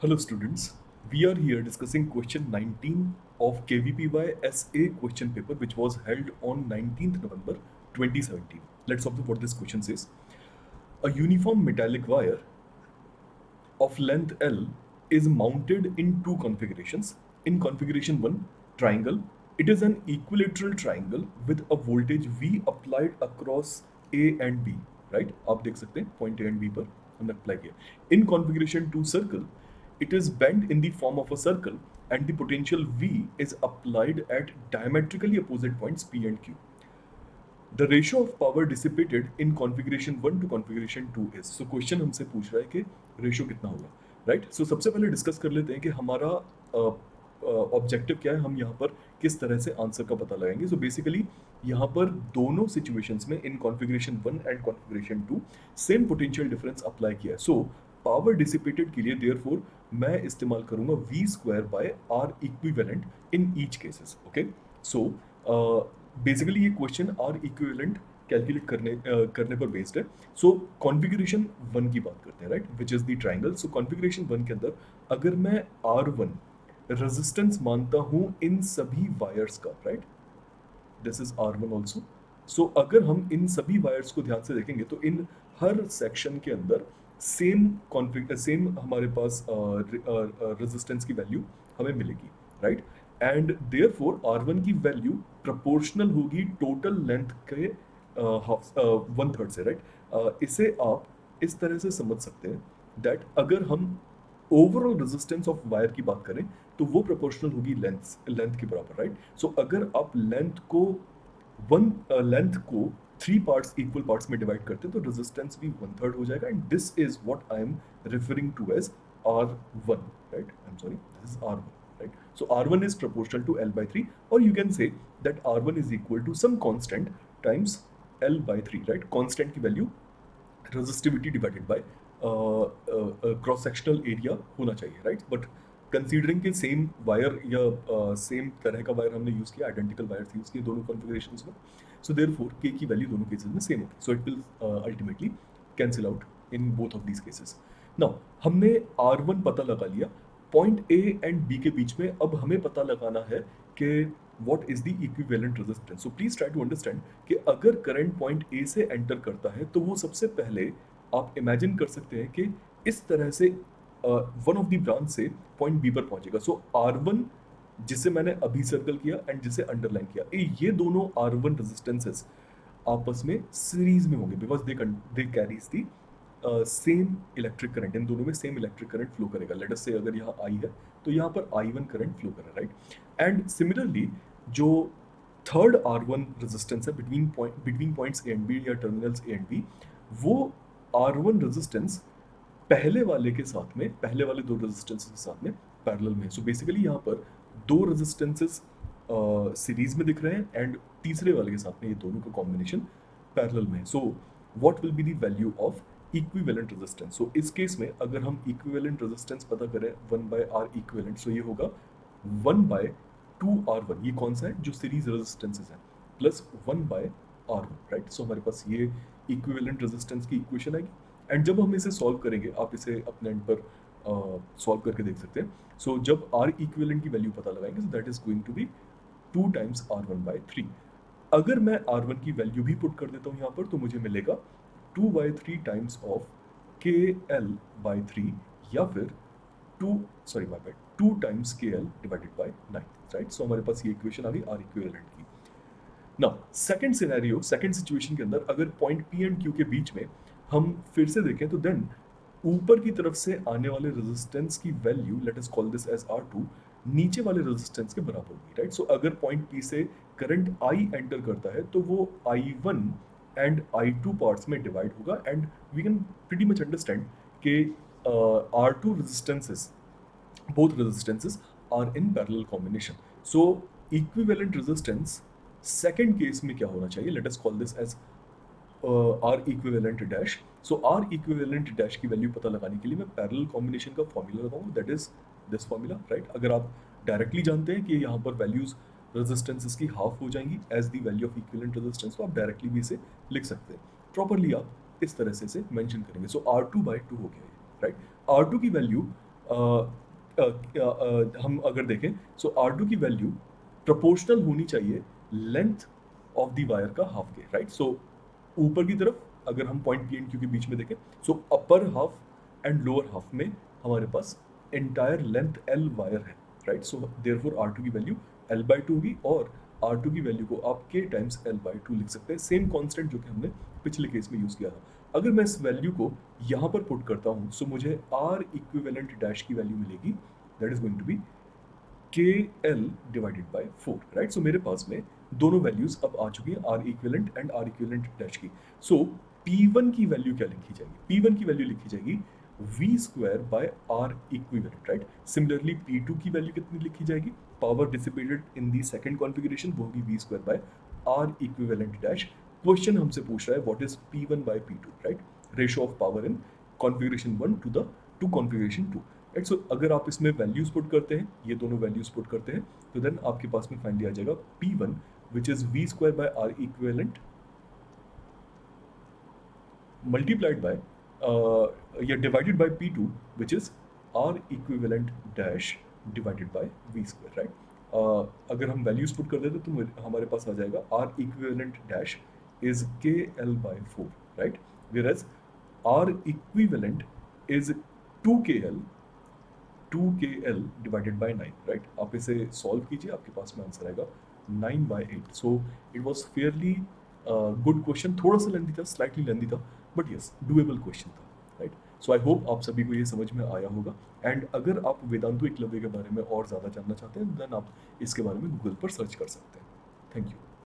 Hello students, we are here discussing question 19 of KVPY SA question paper which was held on 19th November 2017. Let's observe what this question says. A uniform metallic wire of length L is mounted in two configurations. In configuration 1, triangle, it is an equilateral triangle with a voltage V applied across A and B, right? आप देख सकते हैं point A and B पर हमने apply किया. In configuration 2, circle, it is bent in the form of a circle and the potential V is applied at diametrically opposite points P and Q. The ratio of power dissipated in configuration 1 to configuration 2 is. So question हमसे पूछ रहा है कि ratio कितना होगा, right? सो सबसे पहले discuss कर लेते हैं कि हमारा ऑब्जेक्टिव क्या है, हम यहाँ पर किस तरह से आंसर का पता लगाएंगे. सो बेसिकली यहाँ पर दोनों सिचुएशंस में इन configuration 1 and configuration 2 same potential difference apply किया है. सो पावर डिसिपेटेड के लिए देयरफॉर मैं इस्तेमाल करूंगा v square by R equivalent in each cases. Okay, so basically ये क्वेश्चन आर इक्विवेलेंट कैलकुलेट करने पर बेस्ड है. सो कॉन्फ़िगरेशन 1 की बात करते हैं, right, which is the triangle. So configuration 1 के अंदर अगर मैं R1 रेजिस्टेंस मानता हूं इन सभी वायर्स का, right, this is R1 also. So अगर हम इन सभी वायर्स को ध्यान से देखेंगे तो इन हर सेक्शन के अंदर सेम हमारे पास रेजिस्टेंस की वैल्यू हमें मिलेगी, राइट. एंड देयरफॉर R1 की वैल्यू प्रोपोर्शनल होगी टोटल लेंथ के हाफ 1/3 से, राइट. इसे आप इस तरह से समझ सकते हैं दैट अगर हम ओवरऑल रेजिस्टेंस ऑफ वायर की बात करें तो वो प्रोपोर्शनल होगी लेंथ के बराबर, राइट. सो अगर आप लेंथ को 3 पार्ट्स इक्वल पार्ट्स में डिवाइड करते हैं तो रेजिस्टेंस भी 1/3 हो जाएगा. And this is what I am referring to as R1, right. I am sorry, this is R1, right? So R1 is proportional to L by 3, or you can say that R1 is equal to some constant times L by 3, right? Constant की value resistivity divided by cross sectional area होना चाहिए, right. But considering के same wire या same तरह का wire हमने use किया, identical wire use किए दोनों कॉन्फ़िगरेशंस में, सो देयरफॉर के की वैल्यू दोनों केसेस में सेम होगी. So it will ultimately cancel out in both of these cases. Now हमने R1 पता लगा लिया. पॉइंट ए एंड बी के बीच में अब हमें पता लगाना है कि what is the equivalent resistance. So please try to understand कि अगर करंट पॉइंट ए से एंटर करता है तो वो सबसे पहले आप इमेजिन कर सकते हैं कि इस तरह से वन ऑफ द ब्रांच से पॉइंट बी पर पहुंचेगा. सो R1 जिसे मैंने अभी सर्कल किया एंड जिसे अंडरलाइन किया, ये दोनों R1 रेजिस्टेंसेस आपस में सीरीज में होंगे because they carries the same electric current. इन दोनों में सेम इलेक्ट्रिक करंट फ्लो करेगा. लेट अस से अगर यहाँ I है तो यहाँ पर I1 करंट फ्लो कर रहा है, राइट. एंड सिमिलरली जो थर्ड R1 रेजिस्टेंस है between points A and B या टर्मिनल्स ए एंड बी, वो R1 रेजिस्टेंस पहले वाले के साथ में, पहले वाले दो रेजिस्टेंसेस के साथ में पैरेलल में. सो बेसिकली यहाँ पर दो रेजिस्टेंसेस सीरीज में दिख रहे हैं एंड तीसरे वाले के साथ में ये दोनों का कॉम्बिनेशन पैरेलल में है. So what will be the value of equivalent resistance. So इस केस में अगर हम इक्विवेलेंट रेजिस्टेंस पता करें 1/R इक्विवेलेंट, सो ये होगा 1/2R1. ये कौन सा है, जो सीरीज रेजिस्टेंसेस है, प्लस 1/R1, राइट. सो हमारे पास ये इक्विवेलेंट रेजिस्टेंस की इक्वेशन आएगी. एंड जब हम इसे सॉल्व करेंगे, आप इसे अपने एंड पर सॉल्व करके देख सकते हैं. सो जब R इक्विवेलेंट की वैल्यू पता लगाएंगे, so that is going to be 2 times R1/3. अगर मैं R1 की वैल्यू भी पुट कर देता हूँ यहाँ पर तो मुझे मिलेगा 2/3 टाइम्स ऑफ KL/3 या फिर 2 times KL divided by 9, right. So हमारे पास ये इक्वेशन आ गई R इक्विवेलेंट की. Now second scenario, second situation के अंदर अगर पॉइंट P एंड Q के बीच में हम फिर से देखें तो देन ऊपर की तरफ से आने वाले रेजिस्टेंस की value, let us call this as R2, नीचे वाले रेजिस्टेंस के बराबर होगी, राइट. सो अगर पॉइंट P से करंट I एंटर करता है तो वो I1 एंड I2 पार्ट्स में डिवाइड होगा. And we can pretty much understand कि R2 resistances, both resistances are in parallel combination. So equivalent resistance second case में क्या होना चाहिए, let us call this as R equivalent dash. So R equivalent dash की value पता लगाने के लिए मैं पैरेलल कॉम्बिनेशन का फॉर्मूला लगाऊंगा, that is this formula, right. अगर आप डायरेक्टली जानते हैं कि यहाँ पर वैल्यूज रेजिस्टेंसेस की हाफ हो जाएंगी as the value of equivalent resistance, तो आप डायरेक्टली भी इसे लिख सकते हैं. प्रॉपरली आप इस तरह से इसे मेंशन करेंगे. सो R2/2 हो गया, राइट. R2 की वैल्यू हम अगर देखें सो R2 की वैल्यू प्रोपोर्शनल होनी चाहिए लेंथ ऑफ द वायर का हाफ के, राइट? सो ऊपर की तरफ अगर हम पॉइंट पी एंड क्यू के बीच में देखें, so upper half and lower half में हमारे पास एंटायर लेंथ एल वायर है, राइट? सो देयरफॉर R2 की वैल्यू L/2 होगी और R2 की वैल्यू को आप K टाइम्स L/2 लिख सकते हैं, सेम कॉन्स्टेंट जो कि हमने पिछले केस में यूज किया था। अगर मैं इस वैल्यू को यहाँ पर पुट करता हूँ, सो मुझे R इक्विवेलेंट डैश की वैल्यू मिलेगी, that is going to be KL divided by 4, right? So मेरे पास में दोनों वैल्यूज अब आ चुकी हैं, R equivalent and R equivalent dash की। सो P1 की वैल्यू क्या लिखी जाएगी? P1 की वैल्यू लिखी जाएगी V square by R equivalent, right? Similarly P2 की वैल्यू कितनी लिखी जाएगी? Power dissipated in the second configuration वो होगी V square by R equivalent dash. Question हमसे पूछ रहा है what is P1 by P2, right? Ratio of power in configuration 1 to configuration 2, right? So अगर आप इसमें वैल्यूज पुट करते हैं, ये दोनों वैल्यूज पुट करते हैं, तो देन आपके पास में फाइनली आ जाएगा P1 which is V square by R equivalent multiplied by या divided by P2 which is R equivalent dash divided by V square, right? अगर हम वैल्यूज पुट कर देते तो हमारे पास आ जाएगा R equivalent dash is KL by 4, right? Whereas R equivalent is 2KL divided by 9, right? आप इसे सॉल्व कीजिए, आपके पास में आंसर आएगा 9/8। So it was fairly good question, थोड़ा सा लेंथी था, स्लाइटली लेंथी था, बट यस डुएबल क्वेश्चन था, राइट? सो आई होप आप सभी को ये समझ में आया होगा। एंड अगर आप वेदांतु एकलव्य के बारे में और ज़्यादा जानना चाहते हैं देन आप इसके बारे में गूगल पर सर्च कर सकते हैं। Thank you.